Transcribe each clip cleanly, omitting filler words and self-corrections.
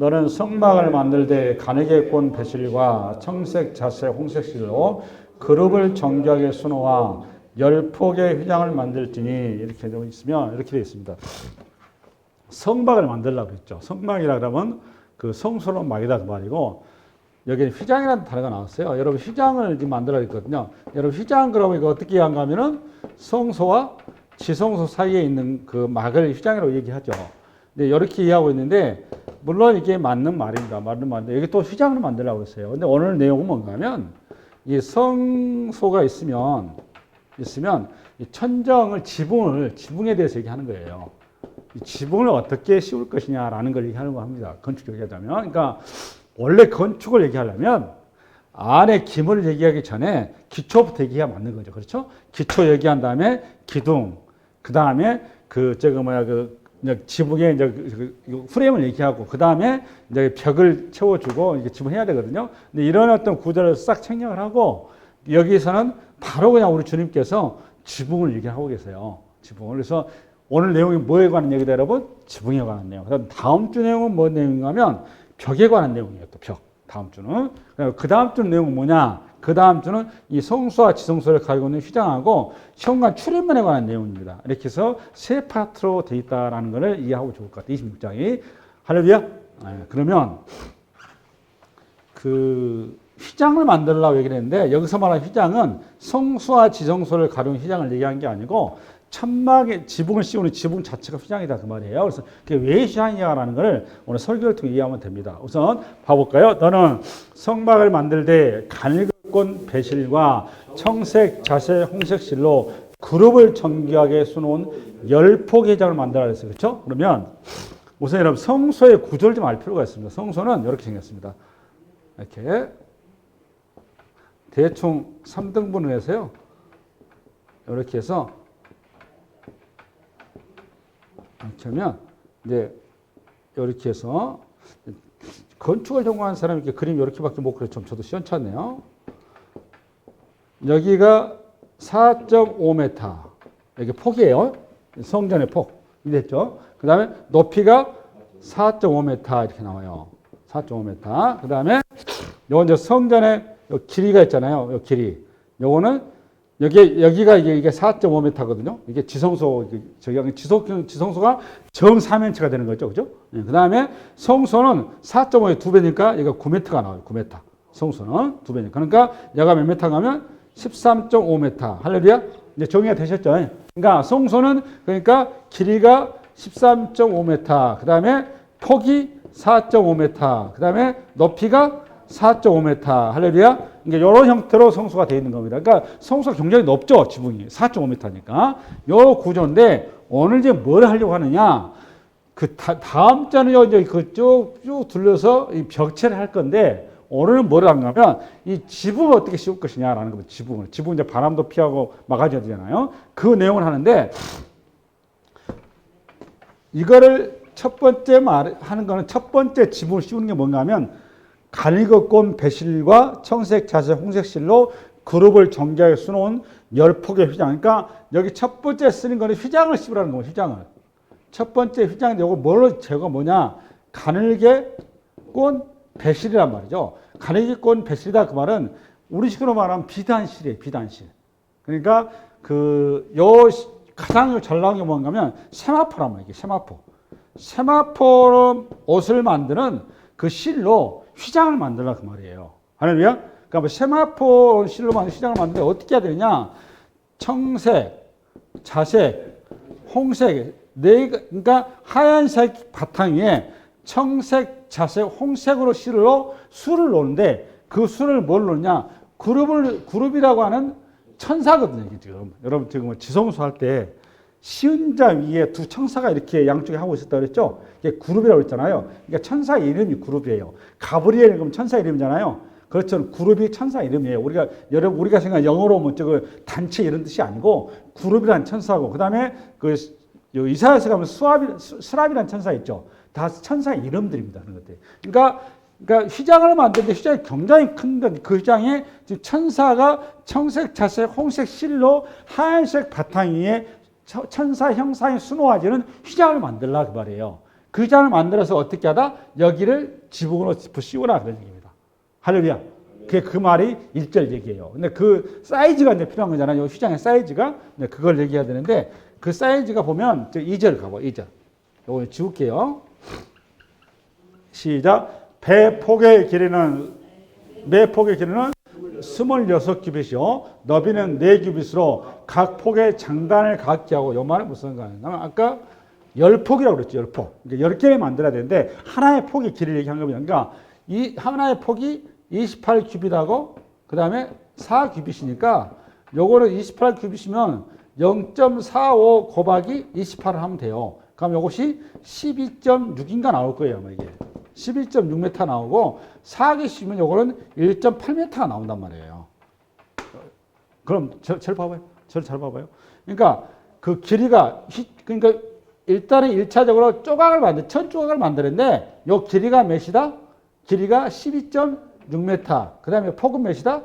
너는 성막을 만들 때 가늘게 꼰 배실과 청색 자색 홍색실로 그룹을 정교하게 수놓아 10폭의 휘장을 만들지니 이렇게 되어 있으면 이렇게 되어 있습니다. 성막을 만들라고 했죠. 성막이라 그러면 그 성소로 막이다 그 말이고 여기 휘장이라는 단어가 나왔어요. 여러분 휘장을 지금 만들어야 했거든요. 여러분 휘장 그러면 이거 어떻게 이해한가 하면은 성소와 지성소 사이에 있는 그 막을 휘장이라고 얘기하죠. 근데 이렇게 이해하고 있는데 물론 이게 맞는 말입니다. 맞는 말인데 여기 또 휘장을 만들라고 했어요. 근데 오늘 내용은 뭔가 하면 이 성소가 있으면 이 천정을 지붕에 대해서 얘기하는 거예요. 이 지붕을 어떻게 씌울 것이냐라는 걸 얘기하는 거 합니다. 건축 얘기하자면. 그러니까 원래 건축을 얘기하려면 안에 기물을 얘기하기 전에 기초부터 얘기가 맞는 거죠. 그렇죠? 기초 얘기한 다음에 기둥, 그 다음에 지붕에 이제 프레임을 얘기하고, 그 다음에 이제 벽을 채워주고, 이게 지붕해야 되거든요. 근데 이런 어떤 구조를 싹 생략을 하고, 여기서는 바로 그냥 우리 주님께서 지붕을 얘기하고 계세요. 지붕을. 그래서 오늘 내용이 뭐에 관한 얘기다, 여러분? 지붕에 관한 내용. 그다음 다음 주 내용은 뭐 내용인가 하면 벽에 관한 내용이에요. 또 벽. 다음 주는. 그 다음 주 내용은 뭐냐? 그 다음 주는 이 성소와 지성소를 가지고 있는 휘장하고 현관 출입문에 관한 내용입니다. 이렇게 해서 세 파트로 되어 있다는 것을 이해하고 좋을 것 같아요. 26장이. 할렐루야? 그러면 그 휘장을 만들려고 얘기를 했는데 여기서 말하는 휘장은 성소와 지성소를 가리는 휘장을 얘기한 게 아니고 천막에 지붕을 씌우는 지붕 자체가 휘장이다 그 말이에요. 그래서 그게 왜 휘장이냐라는 걸 오늘 설교를 통해 이해하면 됩니다. 우선 봐볼까요? 너는 성막을 만들 때 가늘건 배실과 청색, 자색, 홍색 실로 그룹을 정교하게 수놓은 10폭의 휘장을 만들어야 했어요. 그렇죠? 그러면 우선 여러분 성소의 구조를 좀 알 필요가 있습니다. 성소는 이렇게 생겼습니다. 이렇게 대충 3등분을 해서요. 이렇게 해서 이렇게 하면 이제 이렇게 해서 건축을 전공한 사람이 이렇게 그림 이렇게밖에 못 그렸죠. 저도 시원찮네요. 여기가 4.5m 이게 폭이에요. 성전의 폭 이랬죠. 그 다음에 높이가 4.5m 이렇게 나와요. 4.5m. 그 다음에 요건 이제 성전의 길이가 있잖아요. 요 길이. 요거는 여기가 이게 4.5m거든요. 이게 지성소, 지성소가 정 4m가 되는 거죠. 그죠? 그 다음에 성소는 4.5의 2배니까 여기가 9m가 나와요. 9m. 성소는 2배니까. 그러니까 여기가 몇 m 가면 13.5m. 할렐루야? 이제 정리가 되셨죠? 그러니까 성소는 그러니까 길이가 13.5m. 그 다음에 폭이 4.5m. 그 다음에 높이가 4.5m. 할렐루야? 그러니까 이런 형태로 성소가 되어 있는 겁니다. 그러니까 성소가 굉장히 높죠. 지붕이. 4.5m니까. 요 구조인데 오늘 이제 뭘 하려고 하느냐. 그 다음 주는 이제 그 쭉 둘러서 이 벽체를 할 건데 오늘은 뭘 하냐면 이 지붕을 어떻게 씌울 것이냐라는 겁니다. 지붕을. 지붕 이제 바람도 피하고 막아줘야 되잖아요. 그 내용을 하는데 이거를 첫 번째 하는 거는 첫 번째 지붕을 씌우는 게 뭔가 하면 가늘건 배실과 청색, 자색, 홍색 실로 그룹을 정교하게 수놓은 10폭의 휘장. 그러니까 여기 첫 번째 쓰는 거는 휘장을 씌우라는 겁니다. 휘장을. 첫 번째 휘장인데 이거 뭘로 제가 뭐냐? 가늘게 꼰 배실이란 말이죠. 가늘게 꼰 배실이다 그 말은 우리식으로 말하면 비단실이에요. 비단실. 그러니까 가장 잘 나온 게 뭔가 하면 세마포란 말이에요. 세마포. 세마포로 옷을 만드는 그 실로 휘장을 만들라 그 말이에요. 할렐루야? 그러니까 세마포 실로 만든 휘장을 만드는데 어떻게 해야 되느냐? 청색, 자색, 홍색, 그러니까 하얀색 바탕 위에 청색, 자색, 홍색으로 술을 놓는데 그 술을 뭘 놓느냐? 그룹이라고 하는 천사거든요. 이게 지금 여러분 지금 지성소 할 때 시은자 위에 두 천사가 이렇게 양쪽에 하고 있었다 그랬죠? 이게 그룹이라고 했잖아요. 그러니까 천사 이름이 그룹이에요. 가브리엘 그럼 천사 이름이잖아요. 그렇죠. 그룹이 천사 이름이에요. 우리가 생각하는 영어로 뭐 단체 이런 뜻이 아니고 그룹이라는 천사고 그다음에 이사야서 가면 스랍이라는 천사 있죠. 다 천사 이름들입니다. 그런 것들. 그러니까 휘장을 만드는데 휘장이 굉장히 큰데 그 휘장에 천사가 청색, 자색, 홍색 실로 하얀색 바탕 위에 천사 형상의 수놓아지는 휘장을 만들라 그 말이에요. 그 휘장을 만들어서 어떻게 하다? 여기를 지붕으로 씌우라 그런 얘기입니다. 할렐루야. 그 말이 1절 얘기예요. 근데 그 사이즈가 이제 필요한 거잖아요. 이 휘장의 사이즈가. 네, 그걸 얘기해야 되는데 그 사이즈가 보면 2절 가봐. 2절. 이거 지울게요. 시작. 매 폭의 길이는 26규빗이요. 너비는 4규빗으로 각 폭의 장단을 갖게 하고 요 말은 무슨 말이냐면 아까 10폭이라고 그랬죠. 10폭. 그러니까 10개를 만들어야 되는데 하나의 폭의 길이를 얘기한 겁니다. 그러니까 이 하나의 폭이 28규빗하고 그 다음에 4규빗이니까 요거는 28규빗이면 0.45 곱하기 28을 하면 돼요. 그럼 요것이 12.6인가 나올 거예요. 아마 이게. 11.6m 나오고 4규빗이면 요거는 1.8m가 나온단 말이에요. 그럼 잘 봐봐요. 잘 봐봐요. 그러니까 그 길이가 그러니까 일단은 1차적으로 천 조각을 만드는데 요 길이가 몇이다? 길이가 12.6m. 그 다음에 폭은 몇이다?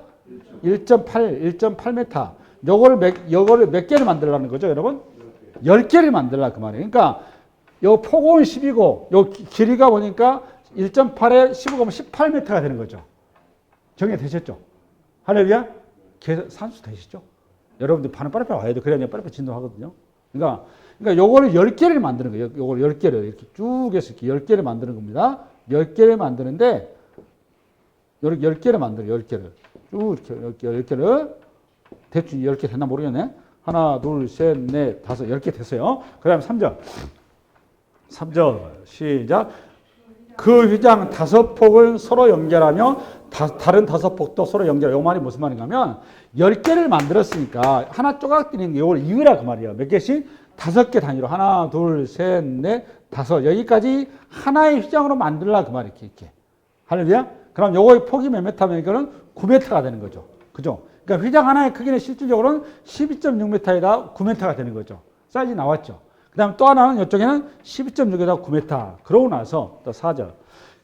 1.8m. 요거를 몇 개를 만들라는 거죠, 여러분? 10개를 만들라 그 말이에요. 그러니까 요 폭은 10이고 요 길이가 보니까 1.8에 15면 18m가 되는 거죠. 정리되셨죠? 할렐루야? 산수 되시죠? 여러분들 반응 빨리빨리 와야 돼. 그래야 빨리빨리 진도하거든요. 그러니까 요거를 10개를 만드는 거예요. 요걸 10개를 이렇게 쭉 해서 이렇게 10개를 만드는 겁니다. 10개를 만드는데 이렇게 10개를 만들어요. 10개를. 쭉 이렇게 10개를 대충 10개 됐나 모르겠네. 하나, 둘, 셋, 넷, 다섯, 10개 됐어요. 그 다음에 3절. 3절 시작. 그 휘장 5폭을 서로 연결하며 다른 5폭도 서로 연결. 이 말이 무슨 말인가 하면 10개를 만들었으니까 하나 쪼각뜨리는 이걸 이으라 그 말이에요. 몇 개씩? 5개 단위로. 하나, 둘, 셋, 넷, 다섯. 여기까지 하나의 휘장으로 만들라 그 말이에요. 이렇게. 할렐루야? 그럼 요거의 폭이 몇 메타면 이거는 9m가 되는 거죠. 그죠? 그러니까 휘장 하나의 크기는 실질적으로는 12.6m에다 9m가 되는 거죠. 사이즈 나왔죠. 그 다음 또 하나는 이쪽에는 12.6에다 9m. 그러고 나서 또 4절.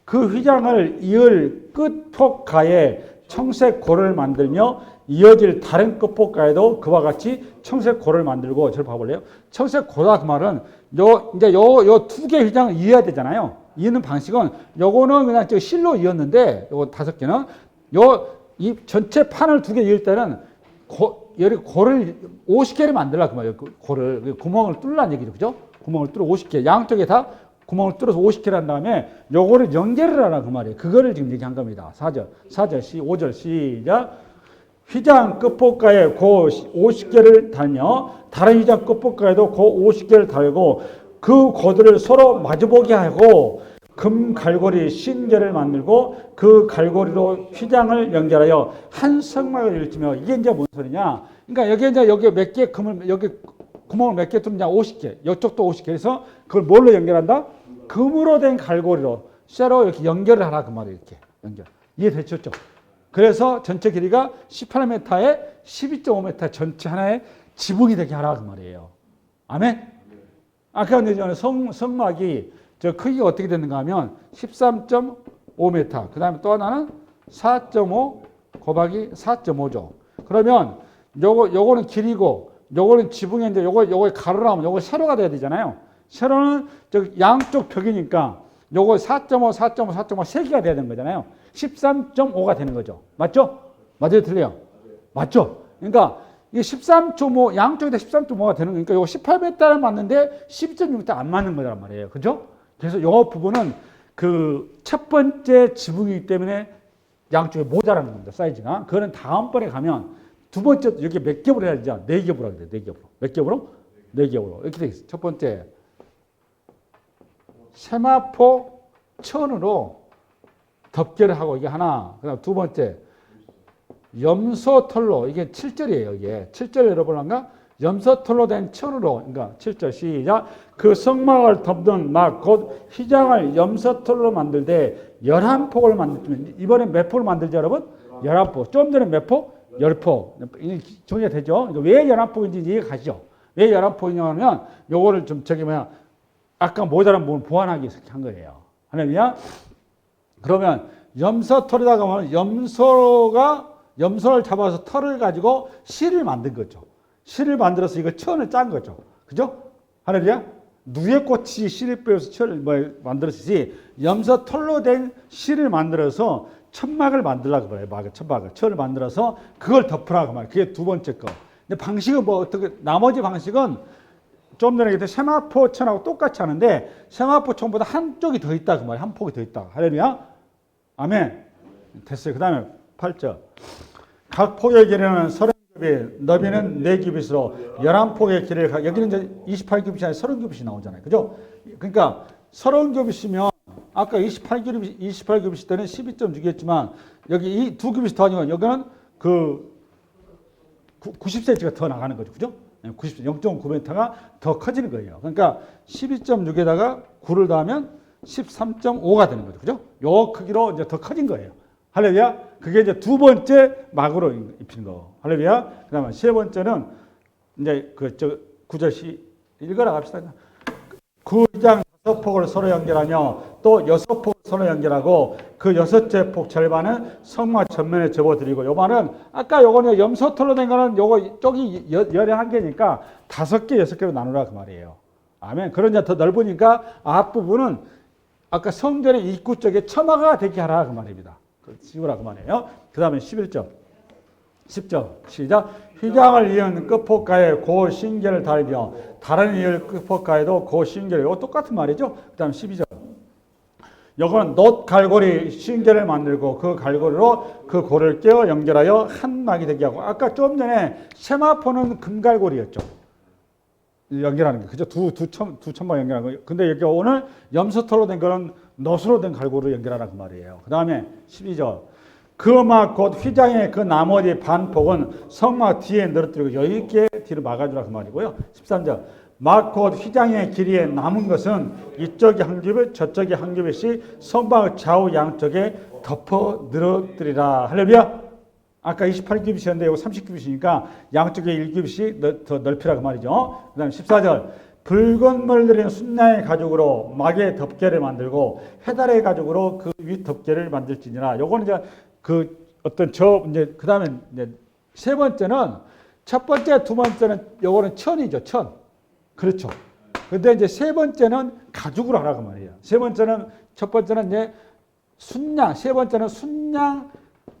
그 휘장을 이을 끝폭가에 청색 고를 만들며 이어질 다른 끝폭가에도 그와 같이 청색 고를 만들고 저를 봐볼래요? 청색 고다 그 말은 이제 요 두 개 휘장을 이어야 되잖아요. 이는 방식은 요거는 그냥 저 실로 이었는데 요거 5개는 이 전체 판을 2개 이을 때는 고를 50개를 만들라 그 말이에요. 고를 구멍을 뚫으라는 얘기죠. 그죠? 구멍을 뚫어 50개. 양쪽에 다 구멍을 뚫어서 50개를 한 다음에 요거를 연결을 하라 그 말이에요. 그거를 지금 얘기한 겁니다. 4절, 5절 시작. 휘장 끝폭가에 고 50개를 달며 다른 휘장 끝폭가에도 고 50개를 달고 그 고들을 서로 마주보게 하고 금 갈고리 50개를 만들고 그 갈고리로 휘장을 연결하여 한 성막을 일으키며 이게 이제 뭔 소리냐? 그러니까 여기 몇 개 금을 여기 구멍을 몇 개 뚫느냐? 50개. 이쪽도 50개. 그래서 그걸 뭘로 연결한다? 금으로 된 갈고리로 쇠로 이렇게 연결을 하라 그 말이에요. 이렇게 연결. 이해되셨죠? 그래서 전체 길이가 18m에 12.5m 전체 하나의 지붕이 되게 하라 그 말이에요. 아멘? 아까 이제 성막이 저 크기가 어떻게 되는가 하면 13.5m. 그 다음에 또 하나는 4.5 곱하기 4.5죠. 그러면 요거는 길이고 요거는 지붕에 이제 요거 가로라면 요거 세로가 돼야 되잖아요. 세로는 저 양쪽 벽이니까 요거 4.5, 4.5, 4.5 세 개가 돼야 되는 거잖아요. 13.5가 되는 거죠. 맞죠? 맞아요? 틀려요? 맞죠? 그러니까 이게 13.5 양쪽에 다 13.5가 되는 거니까 요거 18m를 맞는데 12.6m 안 맞는 거란 말이에요. 그죠? 그래서 요 부분은 그 첫 번째 지붕이기 때문에 양쪽에 모자라는 겁니다. 사이즈가. 그거는 다음번에 가면 두 번째 여기 몇 겹으로 해야 되죠? 4겹으로 하게 돼요. 4겹으로. 몇 겹으로? 4겹으로. 이렇게 돼 있어요. 첫 번째 세마포 천으로 덮개를 하고 이게 하나. 그다음 두 번째 염소털로 이게 7절이에요. 이게 7절 여러분한가? 염소털로 된 천으로 그러니까 7절 시작. 그 성막을 덮는 막 곧 휘장을 염소털로 만들되 11폭을 만들면 이번엔 몇 폭을 만들죠, 여러분? 11폭. 좀 전에 몇 폭? 10폭. 정리가 되죠? 왜 11폭인지 이해가 가시죠? 왜 11폭이냐면 요거를 좀 아까 모자란 부분 보완하기 위해서 한 거예요. 하나님이야? 그러면 염소털에다가 하면 염소를 잡아서 털을 가지고 실을 만든 거죠. 실을 만들어서 이거 천을 짠 거죠. 그죠? 하늘이야? 누에 꽃이 씨를 빼서 철을 만들었듯이 염소 털로 된 씨를 만들어서 천막을 만들라고 그래요. 천막을. 철을 만들어서 그걸 덮으라고 말이에요. 그게 두 번째 거. 근데 방식은 뭐 어떻게, 나머지 방식은 좀 전에 얘기했던 세마포 천하고 똑같이 하는데 세마포 천보다 한쪽이 더 있다 그 말이에요. 한 폭이 더 있다. 할렐루야. 아멘. 됐어요. 그 다음에 8절. 각 폭의 길이는 30규빗, 너비는 4규빗으로 11폭의 길이를, 여기는 이제 28규빗이 아니라 30규빗이 나오잖아요. 그죠? 그러니까 30규빗이면 아까 28규빗 때는 12.6이었지만 여기 이 두 규빗이 더하니까 여기는 그 90cm가 더 나가는 거죠. 그죠? 0.9m가 더 커지는 거예요. 그러니까 12.6에다가 9를 더하면 13.5가 되는 거죠. 그죠? 요 크기로 이제 더 커진 거예요. 할렐루야. 그게 이제 두 번째 막으로 입히는 거. 할렐루야. 그 다음에 세 번째는 이제 구절시 읽어라 갑시다. 그 휘장 6폭을 서로 연결하며 또 6폭을 서로 연결하고 그 6째 폭 절반은 성막 전면에 접어드리고, 요 말은 아까 요거는 염소털로 된 거는 요거 쪽이 열의 한 개니까 5개, 6개로 나누라 그 말이에요. 아멘. 그러냐 더 넓으니까 앞부분은 아까 성전의 입구 쪽에 처마가 되게 하라 그 말입니다. 지우라 그 말이에요. 그 다음에 11절, 10절 시작. 휘장을 이은 끝폭가에 고 신계를 달며 다른 이을 끝폭가에도 고 신계를, 이거 똑같은 말이죠. 그 다음 12절. 요거는 놋 갈고리 신계를 만들고 그 갈고리로 그 고를 꿰어 연결하여 한 막이 되게 하고, 아까 좀 전에 세마포는 금갈고리였죠. 연결하는 게. 그죠? 두 천막 연결하는 거예요. 근데 여기 오늘 염소털로 된 거는 놋으로 된 갈고리로 연결하라 그 말이에요. 그 다음에 12절. 그 막 곧 휘장의 그 나머지 반폭은 성막 뒤에 늘어뜨리고 여유 있게 뒤로 막아주라 그 말이고요. 13절. 막 곧 휘장의 길이에 남은 것은 이쪽이 한 규빗 저쪽이 한 규빗씩 성막 좌우 양쪽에 덮어 늘어뜨리라. 할렐루야. 아까 28규빗이었는데 이거 30규빗이니까 양쪽에 1규빗씩 더 넓히라 그 말이죠. 그 다음에 14절. 붉은 물들인 순양의 가죽으로 막의 덮개를 만들고 해달의 가죽으로 그 윗 덮개를 만들지니라. 요거는 이제 그 어떤 이제 그 다음에 이제 세 번째는, 첫 번째, 두 번째는 요거는 천이죠. 천. 그렇죠. 근데 이제 세 번째는 가죽으로 하라 그 말이에요. 세 번째는, 첫 번째는 이제 순양, 세 번째는 순양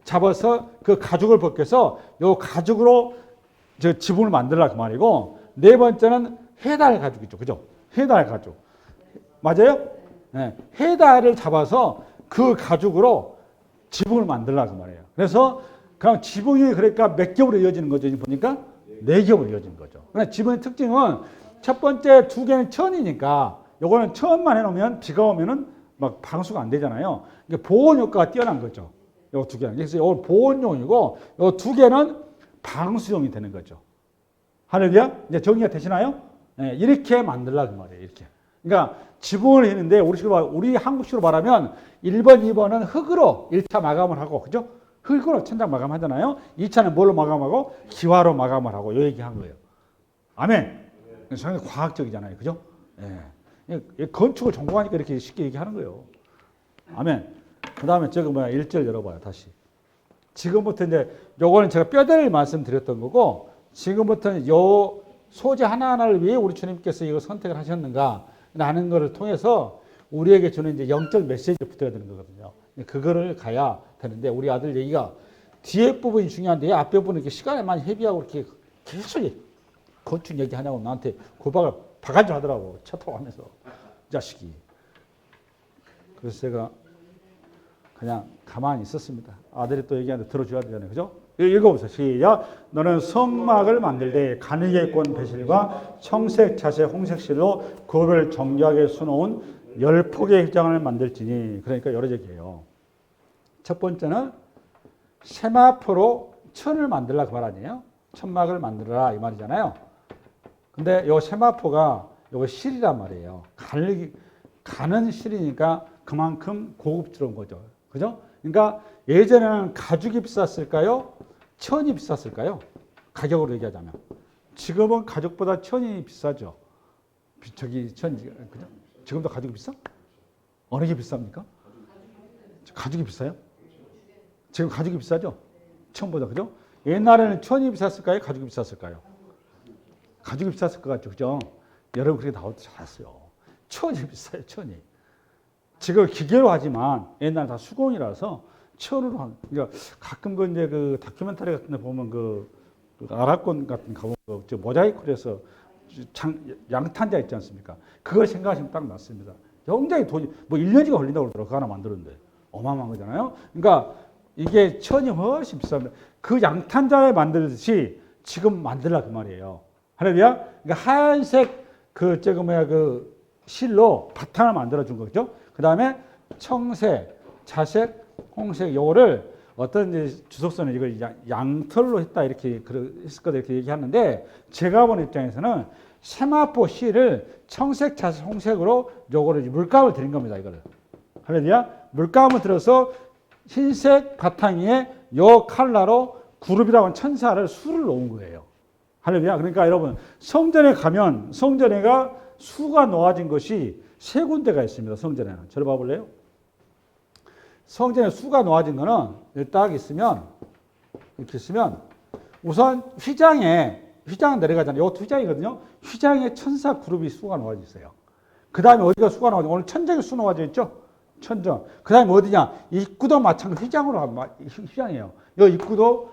잡아서 그 가죽을 벗겨서 요 가죽으로 저 지붕을 만들라 그 말이고, 네 번째는 해달 가죽이죠. 그죠? 해달 가죽. 맞아요? 네. 해달을 잡아서 그 가죽으로 지붕을 만들라 그 말이에요. 그래서 그냥 지붕이 그러니까 몇 겹으로 이어지는 거죠. 보니까 4겹으로 이어지는 거죠. 그러니까 지붕의 특징은 첫 번째 두 개는 천이니까 요거는 천만 해놓으면 비가 오면은 막 방수가 안 되잖아요. 그러니까 보온 효과가 뛰어난 거죠. 요 두 개는. 그래서 요건 보온용이고 요 두 개는 방수용이 되는 거죠. 할렐루야? 이제 정리가 되시나요? 네, 이렇게 만들라 그 말이에요. 이렇게. 그러니까 지붕을 했는데 우리 한국식으로 말하면 1번, 2번은 흙으로 1차 마감을 하고, 그죠? 흙으로 천장 마감하잖아요. 2차는 뭘로 마감하고? 기와로 마감을 하고, 요 얘기 한 거예요. 아멘. 상당히 과학적이잖아요. 그죠? 예. 건축을 전공하니까 이렇게 쉽게 얘기하는 거예요. 아멘. 그 다음에 저거 1절 열어봐요. 다시. 지금부터 이제 요거는 제가 뼈대를 말씀드렸던 거고, 지금부터는 요 소재 하나하나를 위해 우리 주님께서 이걸 선택을 하셨는가 라는 것을 통해서 우리에게 주는 이제 영적 메시지를 붙어야 되는 거거든요. 그거를 가야 되는데, 우리 아들 얘기가 뒤에 부분이 중요한데 앞에 부분은 이렇게 시간을 많이 회비하고 이렇게 계속 건축 얘기하냐고 나한테 고박을 바가지 하더라고. 차 타고 하면서. 자식이. 그래서 제가 그냥 가만히 있었습니다. 아들이 또 얘기하는데 들어줘야 되잖아요. 그죠? 읽어보세요. 시작. 너는 성막을 만들 때 가늘게 꼰 배실과 청색, 자색, 홍색실로 그를 정교하게 수놓은 10폭의 휘장을 만들지니. 그러니까 여러 얘기예요. 첫 번째는 세마포로 천을 만들라 그 말 아니에요? 천막을 만들어라 이 말이잖아요. 근데 요 세마포가 요거 실이란 말이에요. 가는 실이니까 그만큼 고급스러운 거죠. 그죠? 그러니까 예전에는 가죽이 비쌌을까요? 천이 비쌌을까요? 가격으로 얘기하자면. 지금은 가죽보다 천이 비싸죠. 그죠? 지금도 가죽이 비싸? 어느 게 비쌉니까? 가죽이 비싸요? 지금 가죽이 비싸죠? 천보다. 그죠? 옛날에는 천이 비쌌을까요? 가죽이 비쌌을까요? 가죽이 비쌌을 것 같죠. 그죠? 여러분 그렇게 나올 때 잘했어요. 천이 비싸요, 천이. 지금 기계로 하지만 옛날 다 수공이라서 천으로 한. 그러니까 가끔 그 이제 그 다큐멘터리 같은 데 보면 그 아랍권 같은 거 보면 그 모자이크로 해서 양탄자 있지 않습니까? 그걸 생각하시면 딱 맞습니다. 굉장히 돈이 뭐 1년이가 걸린다고 그러더라고요. 그거 하나 만드는데. 어마어마한 거잖아요. 그러니까 이게 천이 훨씬 비쌉니다. 그 양탄자에 만들듯이 지금 만들라 그 말이에요. 할렐루야. 그러니까 하얀색 그 실로 바탕을 만들어 준 거죠. 그 다음에 청색, 자색, 홍색 요거를 어떤 이제 주석서는 이걸 양털로 했다 이렇게 했을 거다 이렇게 얘기하는데 제가 본 입장에서는 세마포 실을 청색, 자색, 홍색으로 요거를 물감을 드린 겁니다. 이거를. 할렐루야. 물감을 들어서 흰색 바탕 위에 요 칼라로 그룹이라고 하는 천사를 수를 놓은 거예요. 할렐루야. 그러니까 여러분 성전에 가면 성전에가 수가 놓아진 것이 세 군데가 있습니다. 성전에는. 저를 봐볼래요? 성전에 수가 놓아진 거는 여기 딱 있으면 이렇게 있으면 우선 휘장 내려가잖아요. 이것도 휘장이거든요. 휘장에 천사 그룹이 수가 놓아져 있어요. 그 다음에 어디가 수가 놓아져? 오늘 천정에 수 놓아져 있죠? 천정. 그 다음에 어디냐? 입구도 마찬가지로 휘장이에요. 이 입구도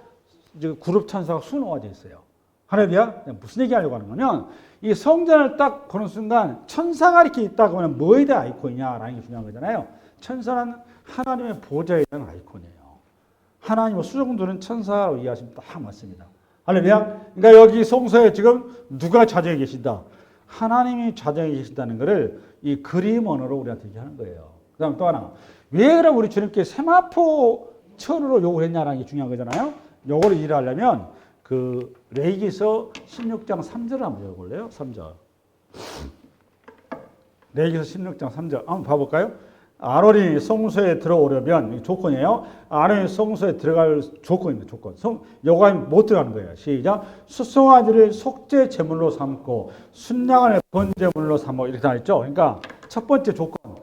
그룹 천사가 수 놓아져 있어요. 할렐루야. 무슨 얘기하려고 하는 거냐면 이 성전을 딱 보는 순간 천사가 이렇게 있다고 하면 뭐에 대한 아이콘이냐라는 게 중요한 거잖아요. 천사는 하나님의 보좌에 대한 아이콘이에요. 하나님의 수정도는 천사로 이해하시면 딱 맞습니다. 할렐루야. 그러니까 여기 성소에 지금 누가 좌정에 계신다? 하나님이 좌정에 계신다는 것을 이 그림 언어로 우리한테 얘기하는 거예요. 그 다음 또 하나. 왜 그럼 우리 주님께 세마포 천으로 요구를 했냐라는 게 중요한 거잖아요. 요거를 이해하려면 그 레위기서 16장 3절을 한번 읽어볼래요? 3절. 레위기서 16장 3절. 한번 봐볼까요? 아론이 성소에 들어오려면 조건이에요. 아론이 성소에 들어갈 조건입니다. 조건. 요가 못 들어가는 거예요. 시작. 수송아지를 속죄 제물로 삼고 순양을 번제물로 삼고 이렇게 다 있죠. 그러니까 첫 번째 조건.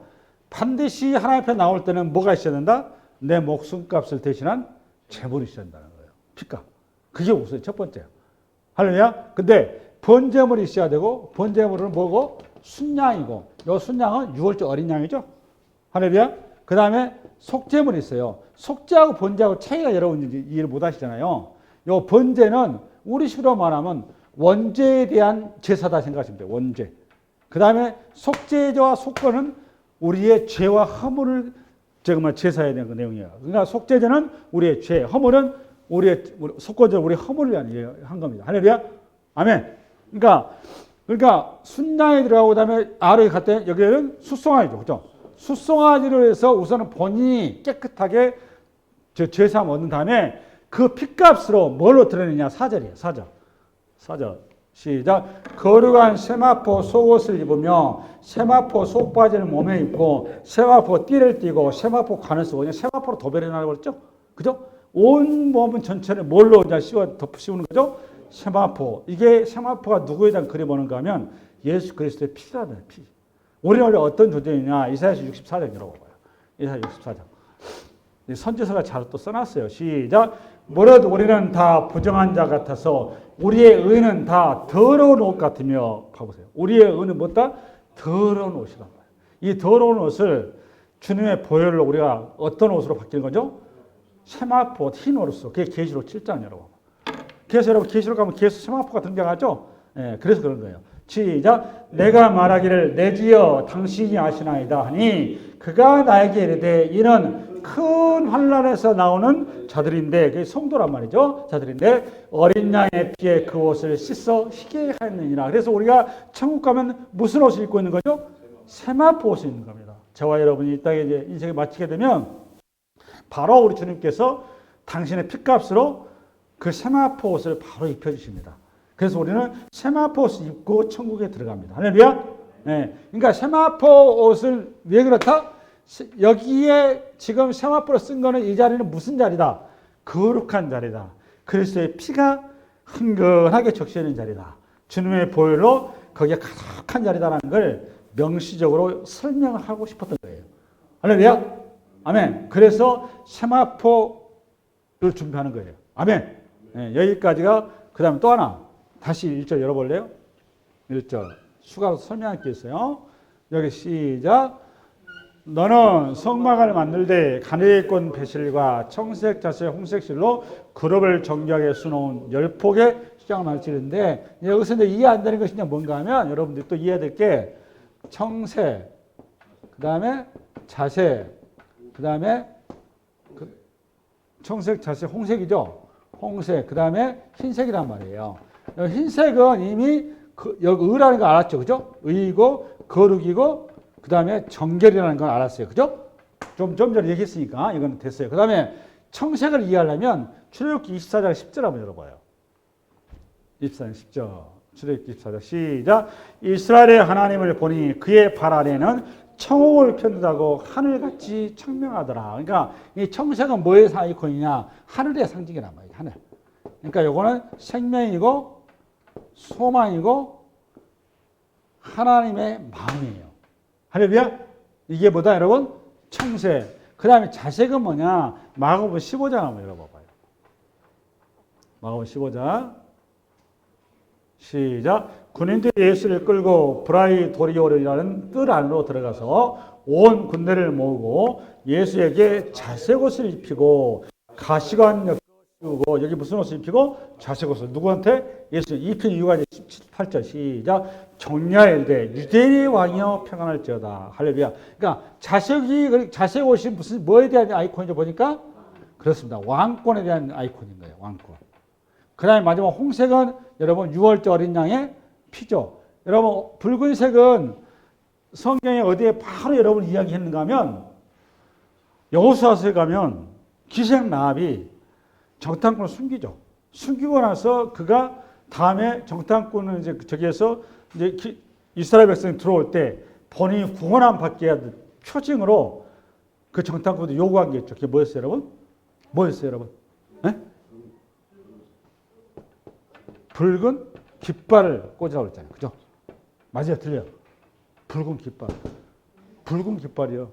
반드시 하나님 앞에 나올 때는 뭐가 있어야 된다? 내 목숨값을 대신한 제물이 있어야 된다는 거예요. 피값. 그게 우선 첫 번째예요. 할렐루야. 근데 번제물이 있어야 되고 번제물은 뭐고? 순양이고 요 순양은 6월절 어린 양이죠. 할렐루야. 그 다음에 속죄물이 있어요. 속죄하고 번제하고 차이가 여러분 이해를 못 하시잖아요. 요 번제는 우리식으로 말하면 원죄에 대한 제사다 생각하시면 돼요. 원죄. 그 다음에 속죄와 속건은 우리의 죄와 허물을 제사해야 되는 그 내용이에요. 그러니까 속죄제는 우리의 죄, 허물은 속건제는 우리의 허물을 위한 한 겁니다. 할렐루야. 아멘. 그러니까 순양이 들어가고 그다음에 아론이 갈 때 여기는 숫송아지죠. 그렇죠? 숫송아지로 해서 우선은 본인이 깨끗하게 제사함 얻은 다음에 그 핏값으로 뭘로 드러내냐? 사절이에요. 사절. 시작. 거룩한 세마포 속옷을 입으며 세마포 속바지를 몸에 입고 세마포 띠를 띠고 세마포 관을 쓰고 그냥 세마포로 도배를 하라고 그랬죠? 그죠? 온 몸은 전체를 뭘로 이제 씌우는 거죠? 세마포. 이게 세마포가 누구에 대한 그림하는가 하면 예수 그리스도의 피라는 피. 우리는 원래 어떤 존재이냐? 이사야서 64장 열어봐요. 이사야 64장. 선지서가 잘 또 써놨어요. 시작. 뭐라도 우리는 다 부정한 자 같아서 우리의 의는 다 더러운 옷 같으며 봐보세요. 우리의 의는 뭐다? 더러운 옷이란 말이에요. 이 더러운 옷을 주님의 보혈로 우리가 어떤 옷으로 바뀌는 거죠? 세마포 흰 옷으로. 그게 계시록 7장 여러분. 그래서 여러분 계시록 가면 계속 세마포가 등장하죠? 예, 그래서 그런 거예요. 시작. 내가 말하기를 내 주여 당신이 아시나이다 하니 그가 나에게 이르되 이는 큰 환난에서 나오는 자들인데 그게 성도란 말이죠. 자들인데 어린 양의 피에 그 옷을 씻어 희게 하였느니라. 그래서 우리가 천국 가면 무슨 옷을 입고 있는 거죠? 세마포 옷을 입는 겁니다. 저와 여러분이 이 땅에 이제 인생을 마치게 되면 바로 우리 주님께서 당신의 핏값으로 그 세마포 옷을 바로 입혀주십니다. 그래서 우리는 세마포 옷을 입고 천국에 들어갑니다. 할렐루야. 네. 그러니까 세마포 옷을 왜 그렇다? 여기에 지금 세마포로 쓴 거는 이 자리는 무슨 자리다? 거룩한 자리다. 그리스도의 피가 흥건하게 적시되는 자리다. 주님의 보혈로 거기에 가득한 자리다라는 걸 명시적으로 설명하고 싶었던 거예요. 할렐루야. 아멘. 그래서 세마포를 준비하는 거예요. 아멘. 네, 여기까지가 그 다음에 또 하나 다시 1절 열어볼래요? 1절 추가로 설명할 게 있어요. 여기 시작. 너는 성막을 만들 때 가네일꽃 배실과 청색, 자색, 홍색실로 그룹을 정교하게 수놓은 10폭의 수장을 만들었는데 여기서 이제 이해 안 되는 것이 뭔가 하면 여러분들이 또 이해해야 될 게 청색, 그 다음에 자색, 그 다음에 청색, 자색, 홍색이죠. 홍색, 그 다음에 흰색이란 말이에요. 흰색은 이미 여기 의라는 거 알았죠. 그죠? 의이고, 거룩이고, 그 다음에 정결이라는 건 알았어요. 그죠? 좀 전에 얘기했으니까 이건 됐어요. 그 다음에 청색을 이해하려면 출애굽기 24장 10절 한번 열어봐요. 24장 10절. 출애굽기 24장 시작. 이스라엘의 하나님을 보니 그의 발 아래는 청옥을 편두다고 하늘같이 청명하더라. 그러니까 이 청색은 뭐의 아이콘이냐? 하늘의 상징이란 말이에요. 하늘. 그러니까 요거는 생명이고 소망이고 하나님의 마음이에요. 할렐루야? 이게 뭐다 여러분? 청색. 그 다음에 자색은 뭐냐? 마가복음 15장 한번 열어봐봐요. 마가복음 15장 시작. 군인들이 예수를 끌고 브라이도리오라는 뜰 안으로 들어가서 온 군대를 모으고 예수에게 자색 옷을 입히고 가시관 씌우고 여기 무슨 옷을 입히고 자색 옷을 누구한테? 예수 입힌 이유가 18절 시작. 정야일 때 유대인의 왕이여 평안할지어다. 할렐루야. 그러니까 자색 옷이 무슨 뭐에 대한 아이콘인지 보니까 그렇습니다. 왕권에 대한 아이콘인 거예요. 왕권. 그다음에 마지막 홍색은 여러분 6월절 어린 양의 피죠. 여러분 붉은색은 성경에 어디에 바로 여러분 이야기했는가 하면 여호수아서에 가면 기생 라합이 정탐꾼을 숨기죠. 숨기고 나서 그가 다음에 정탐꾼은 이제 저기에서 이제 이스라엘 백성이 들어올 때 본인이 구원함 받게 하는 표징으로 그 정탐꾼도 요구한 게 있죠. 그게 뭐였어요, 여러분? 뭐였어요, 여러분? 네? 붉은 깃발을 꽂으라고 그랬잖아요. 그죠? 맞아요, 틀려요. 붉은 깃발. 붉은 깃발이요.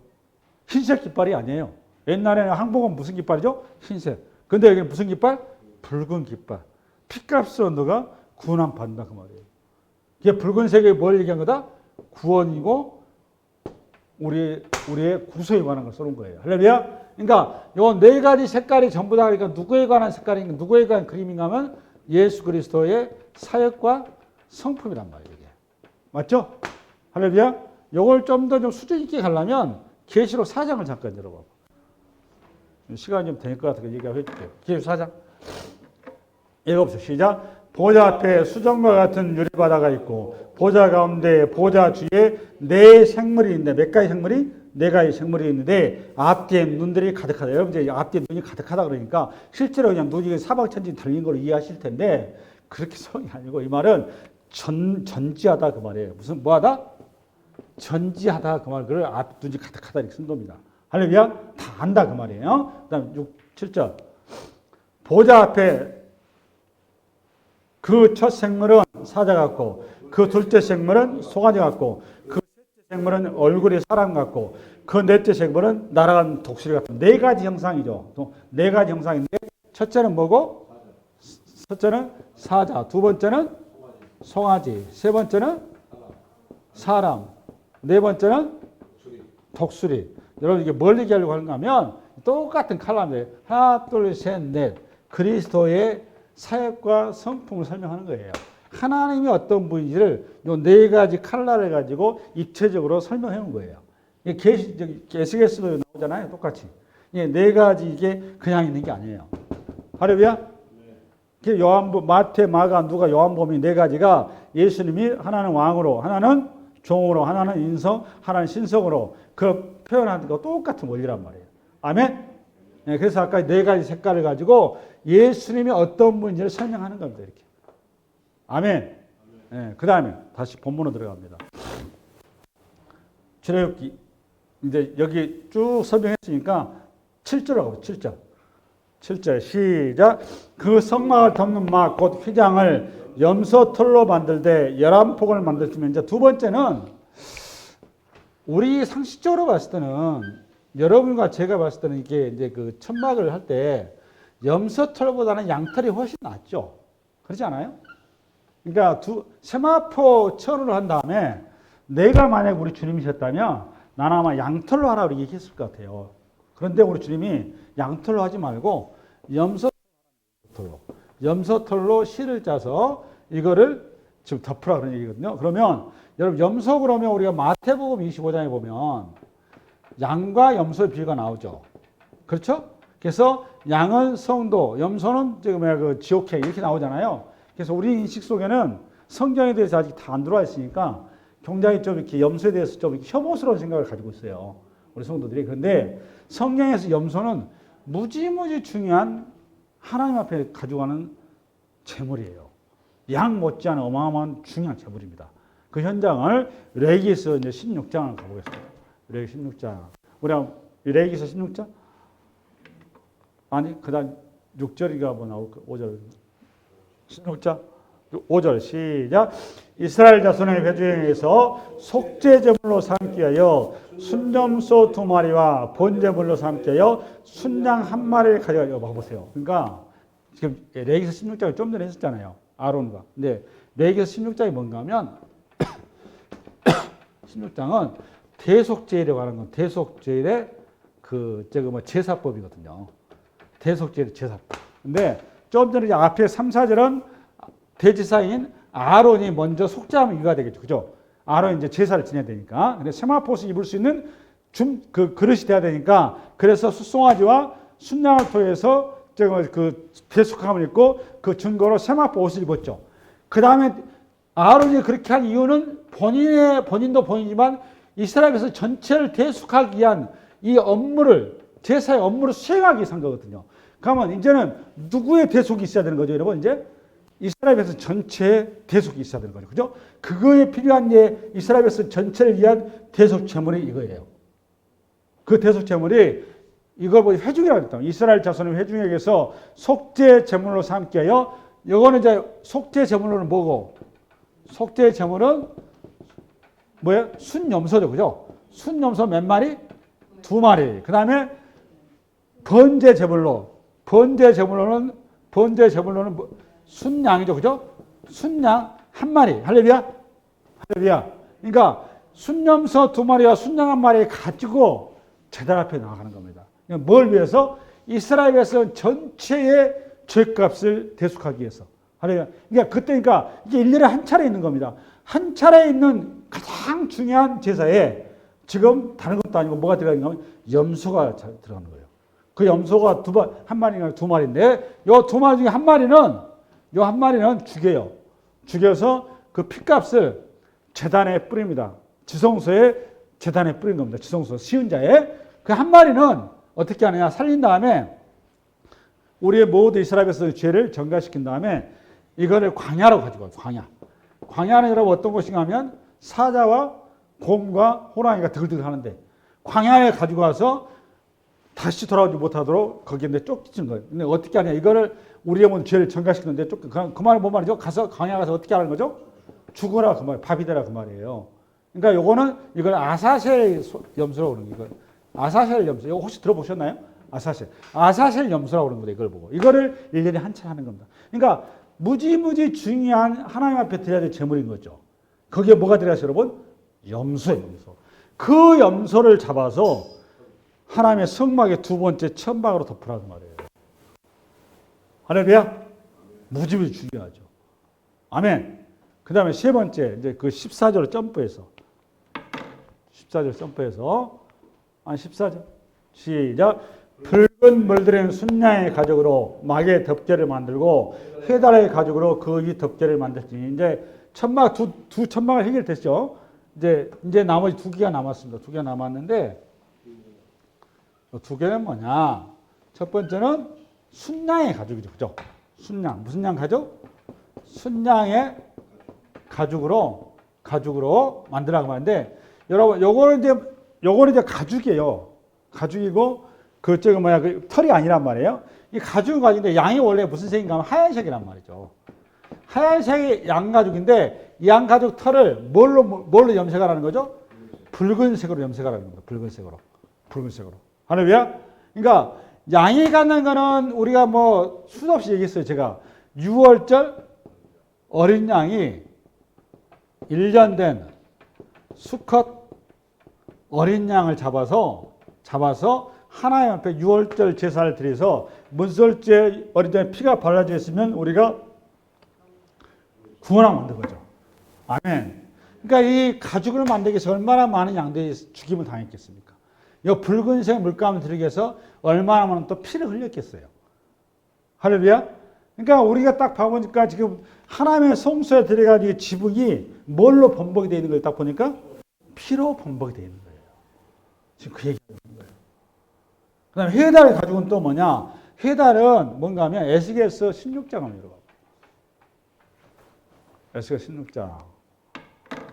흰색 깃발이 아니에요. 옛날에는 항복은 무슨 깃발이죠? 흰색. 근데 여기는 무슨 깃발? 붉은 깃발. 피값으로 너가 구원함 받는다 그 말이에요. 이게 붉은색이 뭘 얘기한 거다? 구원이고 우리의 구속에 관한 걸 써놓은 거예요. 할렐루야. 그러니까 요 네 가지 색깔이 전부 다 그러니까 누구에 관한 색깔인가, 누구에 관한 그림인가 하면 예수 그리스도의 사역과 성품이란 말이에요. 이게. 맞죠? 할렐루야. 요걸 좀 더 좀 수준 있게 가려면 계시록 4장을 잠깐 열어봐. 시간이 좀 될 것 같아서 얘기해 줄게요. 계시록 4장. 읽어보세요. 시작. 보좌 앞에 수정과 같은 유리바다가 있고 보좌 가운데 보좌 주위에 네 생물이 있는데 몇 가지 생물이? 네 가지 생물이 있는데 앞뒤에 눈들이 가득하다. 여러분들 앞뒤에 눈이 가득하다 그러니까 실제로 그냥 눈이 사방천지 달린 걸로 이해하실 텐데 그렇게 성이 아니고 이 말은 전지하다 그 말이에요. 무슨 뭐하다? 전지하다 그 말. 그걸 앞 눈이 가득하다 이렇게 쓴 겁니다. 할렐루야? 다 안다 그 말이에요. 그다음 6, 7절. 보좌 앞에 그 첫 생물은 사자 같고 그 둘째 생물은 송아지 같고 그 셋째 생물은 얼굴이 사람 같고 그 넷째 생물은 날아간 독수리 같은 네 가지 형상이죠. 네 가지 형상인데 첫째는 뭐고? 첫째는 사자, 두 번째는 송아지, 세 번째는 사람, 네 번째는 독수리. 여러분 이게 뭘 얘기하려고 하는가 하면 똑같은 칼라인데 하나, 둘, 셋, 넷 그리스도의 사역과 성품을 설명하는 거예요. 하나님이 어떤 분인지를 이 네 가지 칼라를 가지고 입체적으로 설명해 놓은 거예요. 계시록에서도 나오잖아요. 똑같이. 네 가지 이게 그냥 있는 게 아니에요. 할렐루야? 요한복음, 마태, 마가, 누가, 요한복음이 네 가지가 예수님이 하나는 왕으로, 하나는 종으로, 하나는 인성, 하나는 신성으로 그 표현하는 거 똑같은 원리란 말이에요. 아멘? 네, 그래서 아까 네 가지 색깔을 가지고 예수님이 어떤 분인지를 설명하는 겁니다. 이렇게. 아멘. 네, 그 다음에 다시 본문으로 들어갑니다. 출애굽기 이제 여기 쭉 설명했으니까 7절로 가보죠. 7절. 7절 시작. 그 성막을 덮는 막 곧 휘장을 염소털로 만들되 11폭을 만들었으면 이제 두 번째는 우리 상식적으로 봤을 때는 여러분과 제가 봤을 때는 이게 이제 그 천막을 할 때 염소털보다는 양털이 훨씬 낫죠. 그렇지 않아요? 그러니까 세마포 처를 한 다음에 내가 만약 우리 주님이셨다면 나는 아마 양털로 하라 그렇게 얘기했을 것 같아요. 그런데 우리 주님이 양털로 하지 말고 염소털로 실을 짜서 이거를 지금 덮으라 그런 얘기거든요. 그러면 여러분 염소 그러면 우리가 마태복음 25장에 보면 양과 염소의 비유가 나오죠. 그렇죠? 그래서 양은 성도, 염소는 그 지옥행 이렇게 나오잖아요. 그래서 우리 인식 속에는 성경에 대해서 아직 다 안 들어와 있으니까 굉장히 좀 이렇게 염소에 대해서 좀 혐오스러운 생각을 가지고 있어요. 우리 성도들이. 그런데 성경에서 염소는 무지무지 중요한 하나님 앞에 가져가는 재물이에요. 양 못지않은 어마어마한 중요한 재물입니다. 그 현장을 레위기서 이제 16장을 가보겠습니다. 레위기 16장. 우리가 레위기서 16장? 아니, 그다음 6절이가 뭐 나올까? 5절. 16장 5절 시작. 이스라엘 자손의 회중에서 속죄제물로 삼기 위하여 순염소 2마리와 번제물로 삼기 위하여 순양 1마리를 가져가요. 봐보세요. 그러니까 지금 레위기서 16장을 좀 전에 했었잖아요. 아론과. 근데 레위기서 16장이 뭔가 하면 16장은 대속제일이라고 하는 건 대속제일의 제사법이거든요. 대속제일의 제사법. 근데 좀 전에 앞에 3, 4절은 대제사인 아론이 먼저 속죄하면 이거가 되겠죠. 그죠? 아론이 이제 제사를 지내야 되니까. 근데 세마포스 입을 수 있는 그릇이 돼야 되니까. 그래서 숫송아지와 순양을 통해서 대속함을 입고 그 증거로 세마포 옷을 입었죠. 그 다음에 아론이 그렇게 한 이유는 본인도 본인이지만 이스라엘에서 전체를 대속하기 위한 이 업무를, 제사의 업무를 수행하기 위해서 한 거거든요. 그러면 이제는 누구의 대속이 있어야 되는 거죠, 여러분? 이제 이스라엘에서 전체의 대속이 있어야 되는 거죠. 그죠? 그거에 필요한 게 이스라엘에서 전체를 위한 대속 제물이 이거예요. 그 대속 제물이 이걸 뭐 회중이라고 했다. 이스라엘 자손의 회중에게서 속죄 제물로 삼게 하여, 이거는 이제 속죄 제물로는 뭐고? 속죄 제물은 뭐예요? 순염소죠. 그죠? 순염소 몇 마리? 2마리. 그 다음에 번제 제물로는 순양이죠. 그죠? 순양 1마리. 할렐루야? 할렐루야. 그러니까 순염소 2마리와 순양 1마리 가지고 제단 앞에 나가는 겁니다. 그러니까 뭘 위해서? 이스라엘에서 전체의 죄값을 대속하기 위해서. 할렐루야. 그러니까 그때니까 이게 1년에 한 차례 있는 겁니다. 한 차례 있는 가장 중요한 제사에 지금 다른 것도 아니고 뭐가 들어가는가 하면 염소가 들어가는 거예요. 그 염소가 1마리나 2마리인데 요 2마리 중에 한 마리는 죽여요. 죽여서 그 피값을 제단에 뿌립니다. 지성소에 제단에 뿌린 겁니다. 지성소 시은 자에. 그 한 마리는 어떻게 하느냐? 살린 다음에 우리의 모든 이스라엘에서 죄를 전가시킨 다음에 이거를 광야로 가지고 와요. 광야는 여러분 어떤 곳인가 하면 사자와 곰과 호랑이가 드글드글 하는데 광야에 가지고 와서 다시 돌아오지 못하도록 거기에 쫓기는 거예요. 근데 어떻게 하냐? 이거를 우리의 모든 죄를 전가시키는데 그 말은 뭔 말이죠? 광야 가서 어떻게 하는 거죠? 죽어라 그 말, 밥이 되라 그 말이에요. 그러니까 이걸 아사셀 염소라고 그러는 거예요. 아사셀 염소. 이거 혹시 들어보셨나요? 아사셀 염소라고 그러는 거예요. 이걸 보고. 이거를 1년에 한 차례 하는 겁니다. 그러니까 무지무지 중요한 하나님 앞에 드려야 될 제물인 거죠. 거기에 뭐가 들어가서 여러분? 염소예요, 염소. 그 염소를 잡아서 하나님의 성막의 2번째 천막으로 덮으라는 말이에요. 할렐루야? 무지무지 중요하죠. 아멘. 그 다음에 3번째, 이제 그 14절을 점프해서. 14절 점프해서. 14절. 시작. 붉은 물들인 순양의 가죽으로 막의 덮개를 만들고 회달의 가죽으로 그 위 덮개를 만들었으니 이제 천막 두 천막을 해결됐죠. 이제 나머지 2개가 남았습니다. 2개가 남았는데 2개는 뭐냐? 첫 번째는 순양의 가죽이죠. 그죠? 순양. 무슨 양 가죽? 순양의 가죽으로 만들라고 하는데 여러분 요거는 이제 가죽이에요. 가죽이고 그 털이 아니란 말이에요. 이 가죽은 가죽인데 양이 원래 무슨 색인가 하면 하얀색이란 말이죠. 하얀색이 양가죽인데 이 양가죽 털을 뭘로 염색하라는 거죠? 붉은색으로 염색하라는 겁니다. 붉은색으로. 할렐루야? 그러니까 양이 갖는 거는 우리가 뭐 수도 없이 얘기했어요. 제가 6월절 어린 양이 1년 된 수컷 어린 양을 잡아서 하나님 앞에 유월절 제사를 드려서 문설주에 어린 양의 피가 발라져 있으면 우리가 구원을 만든 거죠. 아멘. 그러니까 이 가죽을 만들기 위해서 얼마나 많은 양들이 죽임을 당했겠습니까? 이 붉은색 물감을 들이기 위해서 얼마나 많은 또 피를 흘렸겠어요. 할렐루야. 그러니까 우리가 딱 봐보니까 지금 하나님의 성소에 들어간 이 지붕이 뭘로 범벅이 되어 있는 걸 딱 보니까 피로 범벅이 되어 있는 거예요. 지금 그 얘기하는 거예요. 그 다음에 해달의 가죽은 또 뭐냐? 해달은 뭔가 하면 에스겔서 16장을 읽어봐. 에스겔 16장.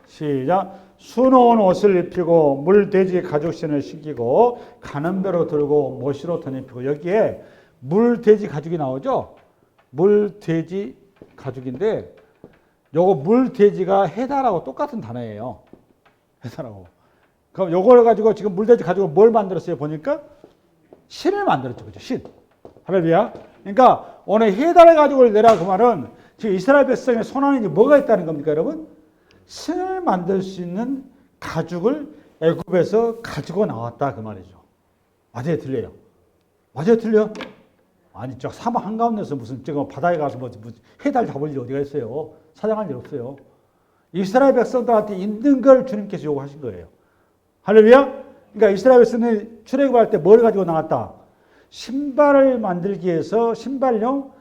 시작. 수놓은 옷을 입히고 물돼지 가죽신을 신기고 가는 배로 들고 모시로 덧입히고 여기에 물돼지 가죽이 나오죠. 물돼지 가죽인데 요거 물돼지가 해달하고 똑같은 단어예요. 해달하고. 그럼 요걸 가지고 지금 물돼지 가죽을 뭘 만들었어요? 보니까 신을 만들었죠. 그죠? 신. 할렐루야. 그러니까 오늘 해달의 가죽을 내라 그 말은 지금 이스라엘 백성의 손안에 뭐가 있다는 겁니까, 여러분? 신을 만들 수 있는 가죽을 애굽에서 가지고 나왔다 그 말이죠. 맞아요, 들려요? 맞아요, 들려? 아니, 저 사막 한가운데서 무슨 지금 바다에 가서 뭐 해달 잡을 일 어디가 있어요? 사냥할 일 없어요. 이스라엘 백성들한테 있는 걸 주님께서 요구하신 거예요. 할렐루야? 그러니까 이스라엘 백성이 출애굽할 때 뭘 가지고 나왔다? 신발을 만들기 위해서 신발용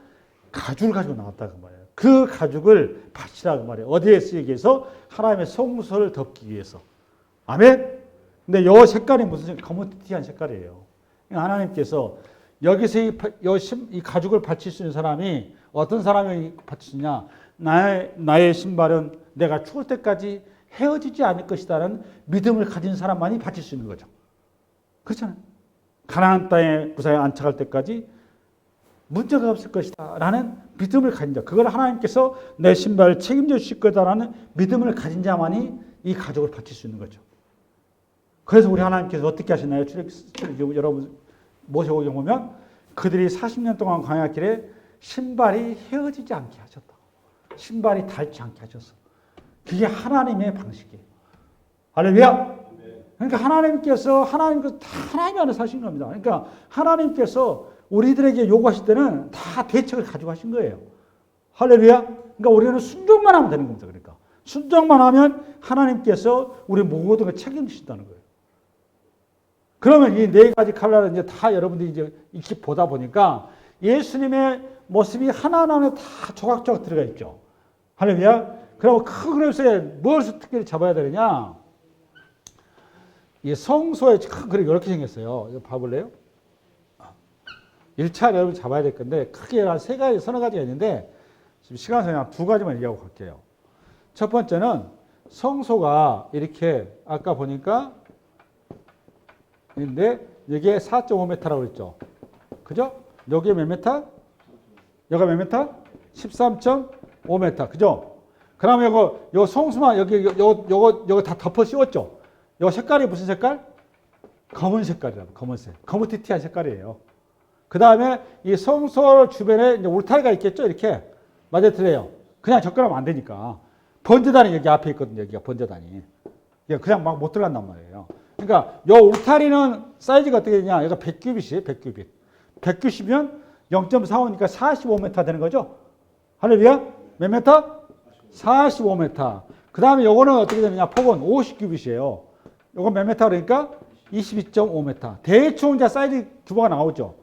가죽을 가지고 나왔다 그 말이에요. 그 가죽을 바치라 그 말이에요. 어디에 쓰이기 위해서? 하나님의 성소를 덮기 위해서. 아멘? 근데 요 색깔이 무슨 거무튀한 색깔이에요. 그러니까 하나님께서 여기서 이 가죽을 바칠 수 있는 사람이 어떤 사람이 바칠 수 있냐? 나의 신발은 내가 죽을 때까지 헤어지지 않을 것이다라는 믿음을 가진 사람만이 바칠 수 있는 거죠. 그렇잖아요. 가나안 땅에 무사히 안착할 때까지 문제가 없을 것이다 라는 믿음을 가진 자. 그걸 하나님께서 내 신발을 책임져 주실 거다라는 믿음을 가진 자만이 이 가죽을 바칠 수 있는 거죠. 그래서 우리 하나님께서 어떻게 하시나요? 여러분 모세오경 보면 그들이 40년 동안 광야길에 신발이 헤어지지 않게 하셨다. 신발이 닳지 않게 하셨어. 그게 하나님의 방식이에요. 할렐루야. 그러니까 하나님께서 하나님이 안에 사신 겁니다. 그러니까 하나님께서 우리들에게 요구하실 때는 다 대책을 가지고 하신 거예요. 할렐루야. 그러니까 우리는 순종만 하면 되는 겁니다. 그러니까 순종만 하면 하나님께서 우리 모든 걸 책임지신다는 거예요. 그러면 이 네 가지 칼날은 이제 다 여러분들이 이제 익히 보다 보니까 예수님의 모습이 하나하나 다 조각조각 들어가 있죠. 할렐루야. 그리고 큰 그릇에 무엇을 특별히 잡아야 되느냐? 이 성소에 큰 그릇이 이렇게 생겼어요. 이거 봐볼래요? 1차 여러분 잡아야 될 건데 크게 한 세 가지, 서너 가지가 있는데 지금 시간상 그냥 두 가지만 얘기하고 갈게요. 첫 번째는 성소가 이렇게 아까 보니까 근데 여기에 4.5m라고 했죠. 그죠? 여기 몇 미터? 여기가 몇 미터? 13.5m. 그죠? 그러면 요거 성수만 요거 다 덮어 씌웠죠. 요 색깔이 무슨 색깔? 검은 색깔이라고. 검은색. 거무튀튀한 색깔이에요. 그 다음에 이 성소 주변에 이제 울타리가 있겠죠. 이렇게. 맞아요, 틀려요. 그냥 접근하면 안 되니까. 번제단이 여기 앞에 있거든요. 여기가 번제단이. 그냥 막 못 들어간단 말이에요. 그러니까 요 울타리는 사이즈가 어떻게 되냐? 얘가 100규빗이에요. 100규빗. 100규빗이면 0.45니까 45m 되는 거죠. 할렐루야? 몇 미터? 45m. 그 다음에 요거는 어떻게 되느냐? 폭은 50규빗이에요. 요건 몇 미터 그러니까? 22.5m. 대충 이제 사이즈 규모가 나오죠.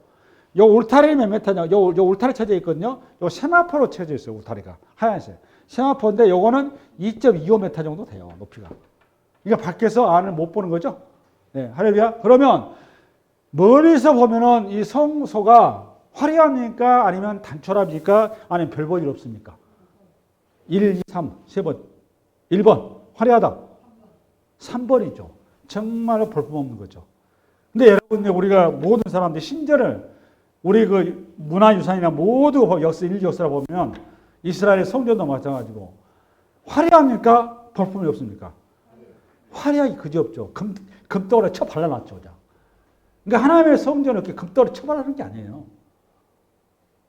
요 울타리는 몇 미터냐? 요 울타리 쳐져 있거든요. 요 세마포로 쳐져 있어요. 울타리가. 하얀색. 세마포인데 요거는 2.25m 정도 돼요. 높이가. 그러니까 밖에서 안을 못 보는 거죠. 네, 할렐루야. 그러면 멀리서 보면은 이 성소가 화려합니까? 아니면 단촐합니까? 아니면 별 볼 일 없습니까? 1, 2, 3, 세 번. 1번, 화려하다. 3번이죠. 정말로 볼품없는 거죠. 근데 여러분, 우리가 모든 사람들이 신전을, 우리 그 문화유산이나 모두 역사, 인류 역사를 보면 이스라엘의 성전도 마찬가지고, 화려합니까? 볼품이 없습니까? 화려하기 그지없죠. 금덩어리 쳐 발라놨죠. 그러니까 하나님의 성전을 이렇게 금덩어리 쳐 발라놓은 게 아니에요.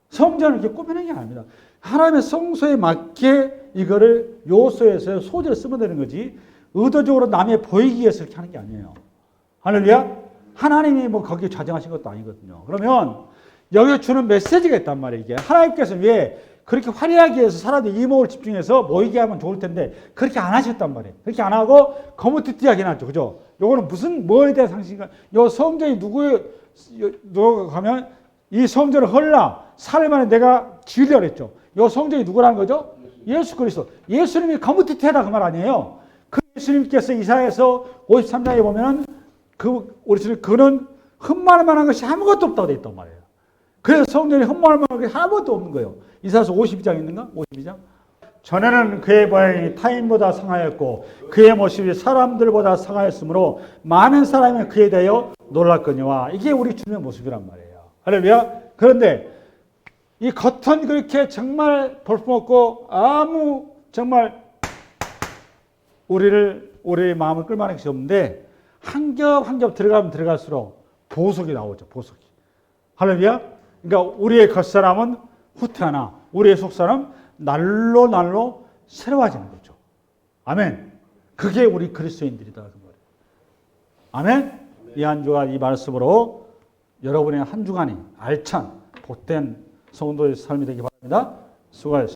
성전을 이렇게 꾸미는 게 아닙니다. 하나님의 성소에 맞게 이거를 요소에서 소재를 쓰면 되는 거지 의도적으로 남에 보이기 위해서 이렇게 하는 게 아니에요. 할렐루야? 하나님이 뭐 거기에 좌정하신 것도 아니거든요. 그러면 여기 주는 메시지가 있단 말이에요. 이게 하나님께서 왜 그렇게 화려하게 해서 사람들이 이목을 집중해서 모이게 하면 좋을 텐데 그렇게 안 하셨단 말이에요. 그렇게 안 하고 거무튀튀하게 해놨죠. 그죠? 요거는 무슨 뭐에 대한 상식인가? 요 성전이 누가 가면 이 성전을 헐라 4일 만에 내가 지으려고 했죠. 요 성전이 누구라는 거죠? 예수 그리스도. 예수님이 거무튀튀하다 그 말 아니에요. 그 예수님께서 이사야서 53장에 보면 그는 흠모할 만한 것이 아무것도 없다고 돼 있단 말이에요. 그래서 성전이 흠모할 만한 것이 아무것도 없는 거예요. 이사야서 52장 있는가? 52장? 전에는 그의 모양이 타인보다 상하였고 그의 모습이 사람들보다 상하였으므로 많은 사람이 그에 대하여 놀랐거니와 이게 우리 주님의 모습이란 말이에요. 할렐루야. 그런데 이 겉은 그렇게 정말 볼품없고 아무 정말 우리의 마음을 끌만한 것이 없는데 한 겹 한 겹 들어가면 들어갈수록 보석이 나오죠. 보석이. 할렐루야. 그러니까 우리의 겉사람은 후퇴하나 우리의 속사람 날로 새로워지는 거죠. 아멘. 그게 우리 그리스도인들이다. 아멘. 이 한 주간 이 말씀으로 여러분의 한 주간이 알찬 복된 성도의 삶이 되기 바랍니다. 수고하셨습니다.